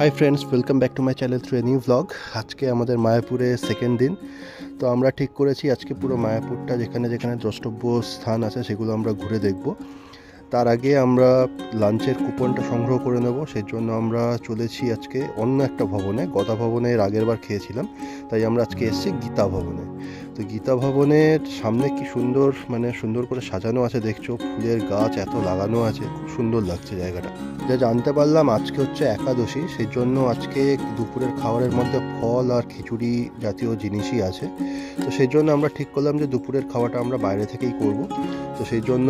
Hi friends, welcome back to my channel through a new blog. আজকে আমাদের মায়াপুরে second দিন। তো আমরা ঠিক করেছি আজকে পুরো মায়াপুরটা যেখানে যেখানে দ্রষ্টব্য স্থান আছে সেগুলো আমরা ঘুরে দেখব। তার আগে আমরা লাঞ্চের কুপনটা সংগ্রহ করে নেব। সেই জন্য আমরা চলেছি আজকে অন্য একটা ভবনে। গদা ভবনে এর আগের বার খেয়েছিলাম, তাই আমরা আজকে এসেছি গীতা ভবনে। তো গীতা ভবনের সামনে কি সুন্দর, সুন্দর করে সাজানো আছে, দেখছো ফুলের গাছ এত লাগানো আছে, খুব সুন্দর লাগছে জায়গাটা। যা জানতে পারলাম আজকে হচ্ছে একাদশী, সেই জন্য আজকে দুপুরের খাবারের মধ্যে ফল আর খিচুড়ি জাতীয় জিনিসই আছে। তো সেই জন্য আমরা ঠিক করলাম যে দুপুরের খাওয়াটা আমরা বাইরে থেকেই করব। তো সেই জন্য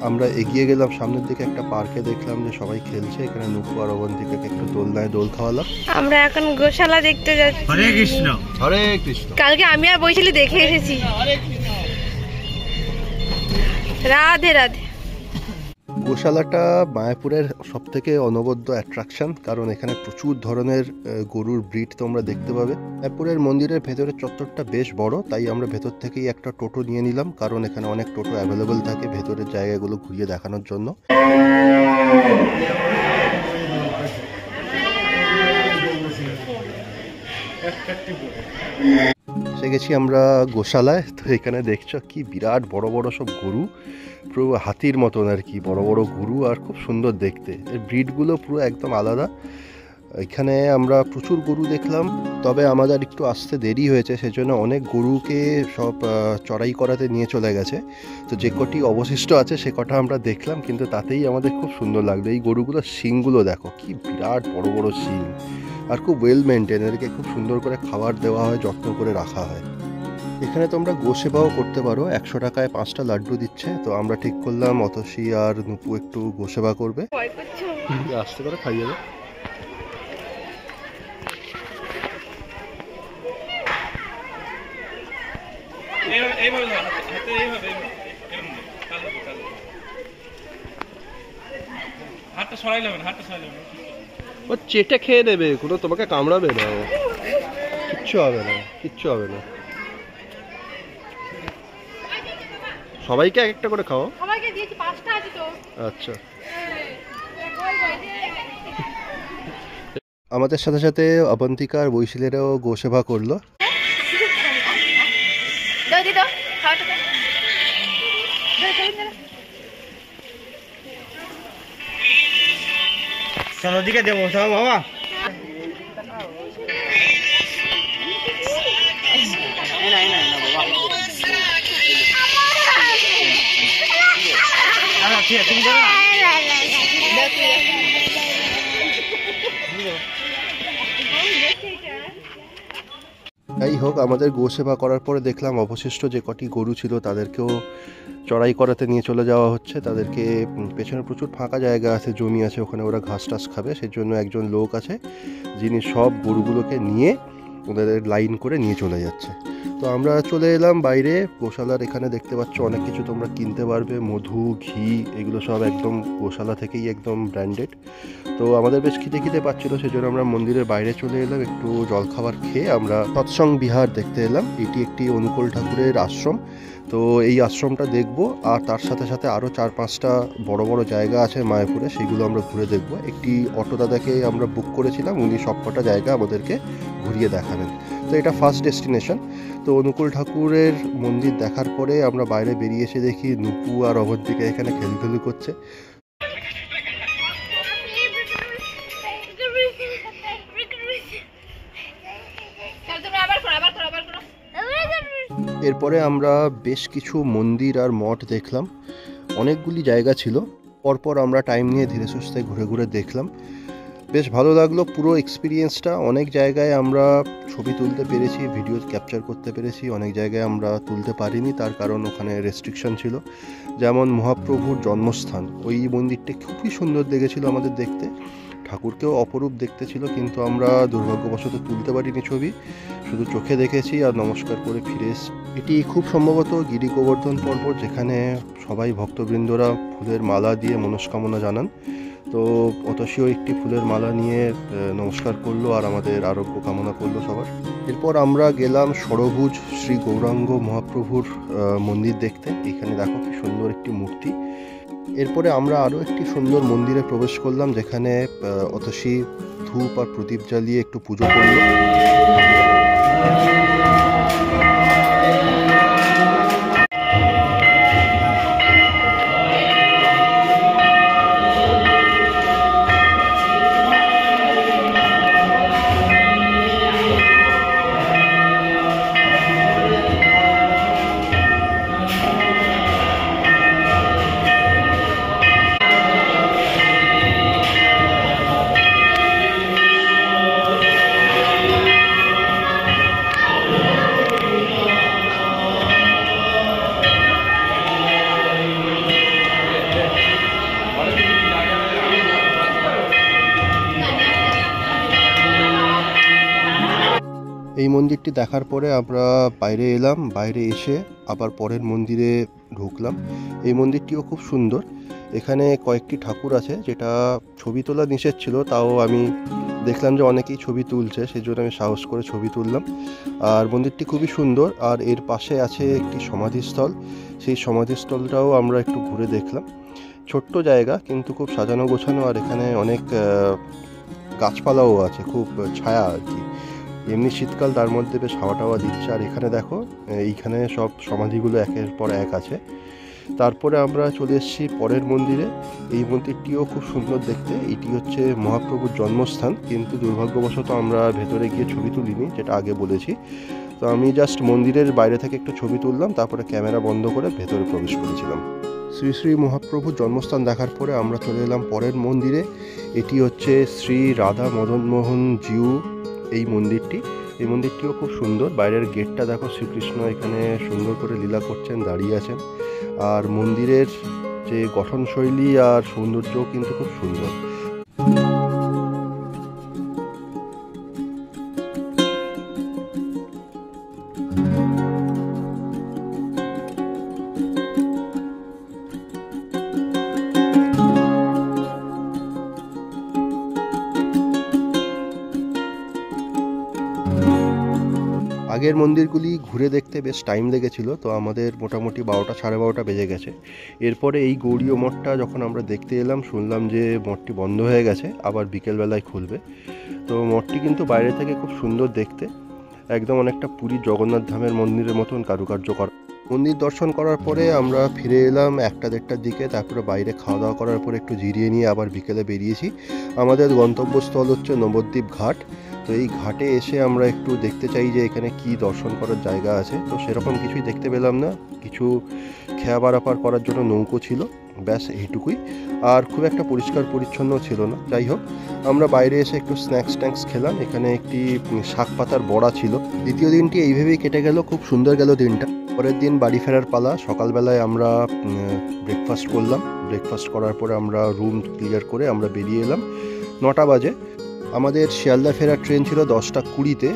আমরা এগিয়ে গেলাম সামনের দিকে, একটা পার্কে দেখলাম যে সবাই খেলছে, এখানে নুপু আর অবন্তিকাকে একটু দোলনায় দোল খাওয়ালাম। আমরা এখন গোশালা দেখতে যাচ্ছি। হরে কৃষ্ণ হরে কৃষ্ণ। কালকে আমি আর বৈশালী দেখে এসেছি। রাধে রাধে। গোশালাটা মায়াপুরের সব থেকে অনবদ্য অ্যাট্রাকশন, কারণ এখানে প্রচুর ধরনের গরুর ব্রিড তোমরা দেখতে পাবে। মায়াপুরের মন্দিরের ভেতরের চত্বরটা বেশ বড়, তাই আমরা ভেতর থেকেই একটা টোটো নিয়ে নিলাম, কারণ এখানে অনেক টোটো অ্যাভেলেবল থাকে ভেতরের জায়গাগুলো ঘুরিয়ে দেখানোর জন্য। এসে গেছি আমরা গোশালায়। তো এখানে দেখছো কি বিরাট বড় বড় সব গরু, পুরো হাতির মতন আর কি, বড় বড় গরু, আর খুব সুন্দর দেখতে। এর ব্রিডগুলো পুরো একদম আলাদা। এখানে আমরা প্রচুর গরু দেখলাম, তবে আমাদের একটু আসতে দেরি হয়েছে, সেজন্য অনেক গরুকে সব চড়াই করাতে নিয়ে চলে গেছে। তো যে কটি অবশিষ্ট আছে সে কটা আমরা দেখলাম, কিন্তু তাতেই আমাদের খুব সুন্দর লাগলো। এই গরুগুলোর শিংগুলো দেখো, কি বিরাট বড় বড় শিং, আর খুব ওয়েল মেনটেন। এদেরকে খুব সুন্দর করে খাবার দেওয়া হয়, যত্ন করে রাখা হয়। এখানে তোমরা গোসেবাও করতে পারো, 100 টাকায় 5টা লাড্ডু দিচ্ছে। তো আমরা ঠিক করলাম অতসী আর নুপু একটু গোসেবা করবে। আসতে পারে, খাইয়ে দেবে। ও চেটে খেয়ে নেবে, কোনো তোমাকে কামড়াবে না, কিচ্ছু হবে না, কিচ্ছু হবে না। সবাইকে এক একটা করে খাও। সবাইকে দিয়েছি, 5টা আছে তো। আচ্ছা। আমাদের সাথে সাথে অবন্তিকা আর বৈশালীরাও গোসেবা করলো। চলো দিকে দেবো সব বাবা। ঠিক আছে, তুমি যাবে। যাই হোক, আমাদের গোসেবা করার পরে দেখলাম অবশিষ্ট যে কটি গরু ছিল তাদেরকেও চড়াই করাতে নিয়ে চলে যাওয়া হচ্ছে। তাদেরকে পেছনে প্রচুর ফাঁকা জায়গা আছে, জমি আছে, ওখানে ওরা ঘাস টাস খাবে। সেই জন্য একজন লোক আছে যিনি সব গরুগুলোকে নিয়ে ওদের লাইন করে নিয়ে চলে যাচ্ছে। তো আমরা চলে এলাম বাইরে গোশালার। এখানে দেখতে পাচ্ছ অনেক কিছু তোমরা কিনতে পারবে, মধু, ঘি, এগুলো সব একদম গোশালা থেকেই একদম ব্র্যান্ডেড। তো আমাদের বেশ খিদে পাচ্ছিল, সেজন্য আমরা মন্দিরের বাইরে চলে এলাম। একটু জলখাবার খেয়ে আমরা সৎসং বিহার দেখতে এলাম। এটি একটি অনুকূল ঠাকুরের আশ্রম। তো এই আশ্রমটা দেখব, আর তার সাথে সাথে আরও 4-5টা বড় বড় জায়গা আছে মায়াপুরে, সেগুলো আমরা ঘুরে দেখব। একটি অটো দাদাকে আমরা বুক করেছিলাম, উনি সবকটা জায়গা আমাদেরকে ঘুরিয়ে দেখাবেন। তো এটা ফার্স্ট ডেস্টিনেশন। তো অনুকূল ঠাকুরের মন্দির দেখার পরে আমরা বাইরে বেরিয়ে এসে দেখি নুপু আর অবন্তিকা এখানে খেলখেলি করছে। এরপরে আমরা বেশ কিছু মন্দির আর মঠ দেখলাম, অনেকগুলি জায়গা ছিল। পরপর আমরা টাইম নিয়ে ধীরে সুস্থে ঘুরে ঘুরে দেখলাম, বেশ ভালো লাগলো পুরো এক্সপিরিয়েন্সটা। অনেক জায়গায় আমরা ছবি তুলতে পেরেছি, ভিডিও ক্যাপচার করতে পেরেছি, অনেক জায়গায় আমরা তুলতে পারিনি, তার কারণ ওখানে রেস্ট্রিকশন ছিল। যেমন মহাপ্রভুর জন্মস্থান, ওই মন্দিরটা খুবই সুন্দর দেখেছিল আমাদের দেখতে, ঠাকুরকেও অপরূপ দেখতে ছিল, কিন্তু আমরা দুর্ভাগ্যবশত তুলতে পারিনি ছবি, শুধু চোখে দেখেছি আর নমস্কার করে ফিরে এসেছি। এটি খুব সম্ভবত গিরি গোবর্ধন পর্বত, যেখানে সবাই ভক্তবৃন্দরা ফুলের মালা দিয়ে মনস্কামনা জানান। তো অতসীও একটি ফুলের মালা নিয়ে নমস্কার করলো আর আমাদের আরোগ্য কামনা করলো সবার। এরপর আমরা গেলাম ষড়ভুজ শ্রী গৌরাঙ্গ মহাপ্রভুর মন্দির দেখতে। এখানে দেখো কি সুন্দর একটি মূর্তি, এরপরে আমরা আরও একটি সুন্দর মন্দিরে প্রবেশ করলাম, যেখানে অতসী ধূপ আর প্রদীপ জ্বালিয়ে একটু পুজো করল। এই মন্দিরটি দেখার পরে আমরা বাইরে এলাম, বাইরে এসে আবার পরের মন্দিরে ঢুকলাম। এই মন্দিরটিও খুব সুন্দর। এখানে কয়েকটি ঠাকুর আছে, যেটা ছবি তোলা নিষেধ ছিল, তাও আমি দেখলাম যে অনেকেই ছবি তুলছে, সেই জন্য আমি সাহস করে ছবি তুললাম। আর মন্দিরটি খুবই সুন্দর। আর এর পাশে আছে একটি সমাধিস্থল, সেই সমাধিস্থলটাও আমরা একটু ঘুরে দেখলাম। ছোট্ট জায়গা কিন্তু খুব সাজানো গোছানো, আর এখানে অনেক গাছপালাও আছে, খুব ছায়া আর কি। এমনি শীতকাল, তার মধ্যে বেশ হাওয়া টাওয়া দিচ্ছে। আর এখানে দেখো, এইখানে সব সমাধিগুলো একের পর এক আছে। তারপরে আমরা চলে এসেছি পরের মন্দিরে। এই মন্দিরটিও খুব সুন্দর দেখতে। এটি হচ্ছে মহাপ্রভুর জন্মস্থান, কিন্তু দুর্ভাগ্যবশত আমরা ভেতরে গিয়ে ছবি তুলিনি, যেটা আগে বলেছি। তো আমি জাস্ট মন্দিরের বাইরে থেকে একটু ছবি তুললাম, তারপরে ক্যামেরা বন্ধ করে ভেতরে প্রবেশ করেছিলাম। শ্রী শ্রী মহাপ্রভুর জন্মস্থান দেখার পরে আমরা চলে এলাম পরের মন্দিরে। এটি হচ্ছে শ্রী রাধা মদনমোহন জিউ এই মন্দিরটি। এই মন্দিরটিও খুব সুন্দর। বাইরের গেটটা দেখো, শ্রীকৃষ্ণ এখানে সুন্দর করে লীলা করছেন, দাঁড়িয়ে আছেন। আর মন্দিরের যে গঠনশৈলী আর সৌন্দর্যও কিন্তু খুব সুন্দর। আগের মন্দিরগুলি ঘুরে দেখতে বেশ টাইম লেগেছিল, তো আমাদের মোটামুটি 12টা সাড়ে 12টা বেজে গেছে। এরপরে এই গৌড়ীয় মঠটা যখন আমরা দেখতে এলাম, শুনলাম যে মঠটি বন্ধ হয়ে গেছে, আবার বিকেলবেলায় খুলবে। তো মঠটি কিন্তু বাইরে থেকে খুব সুন্দর দেখতে, একদম অনেকটা পুরীর জগন্নাথ ধামের মন্দিরের মতন কারুকার্য করা। মন্দির দর্শন করার পরে আমরা ফিরে এলাম 1টা-1:30টার দিকে। তারপরে বাইরে খাওয়া দাওয়া করার পরে একটু জিরিয়ে নিয়ে আবার বিকেলে বেরিয়েছি। আমাদের গন্তব্যস্থল হচ্ছে নবদ্বীপ ঘাট। তো এই ঘাটে এসে আমরা একটু দেখতে চাই যে এখানে কি দর্শন করার জায়গা আছে। তো সেরকম কিছুই দেখতে পেলাম না। কিছু খেয়া বারাপার করার জন্য নৌকো ছিল, ব্যাস এইটুকুই। আর খুব একটা পরিষ্কার পরিচ্ছন্ন ছিল না। যাই হোক, আমরা বাইরে এসে একটু স্ন্যাক্স খেলাম। এখানে একটি শাক পাতার বড়া ছিল। দ্বিতীয় দিনটি এইভাবেই কেটে গেল, খুব সুন্দর গেল দিনটা। পরের দিন বাড়ি ফেরার পালা। সকালবেলায় আমরা ব্রেকফাস্ট করলাম। ব্রেকফাস্ট করার পরে আমরা রুম ক্লিয়ার করে আমরা বেরিয়ে এলাম 9টা বাজে। আমাদের শিয়ালদা ফেরার ট্রেন ছিল 10টা 20-তে।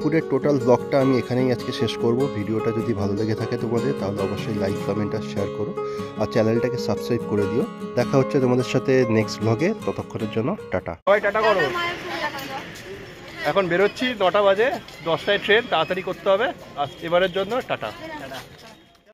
পুরো টোটাল ব্লগটা আমি এখানেই আজকে শেষ করব। ভিডিওটা যদি ভালো লেগে থাকে তোমাদের, তাহলে অবশ্যই লাইক, কমেন্ট আর শেয়ার করো, আর চ্যানেলটাকে সাবস্ক্রাইব করে দিও। দেখা হচ্ছে তোমাদের সাথে নেক্সট ব্লগে। ততক্ষণের জন্য টাটা। সবাই টাটা করো। এখন বেরোচ্ছি, 9টা বাজে, 10টায় ট্রেন, তাড়াতাড়ি করতে হবে। আর এবারের জন্য টাটা।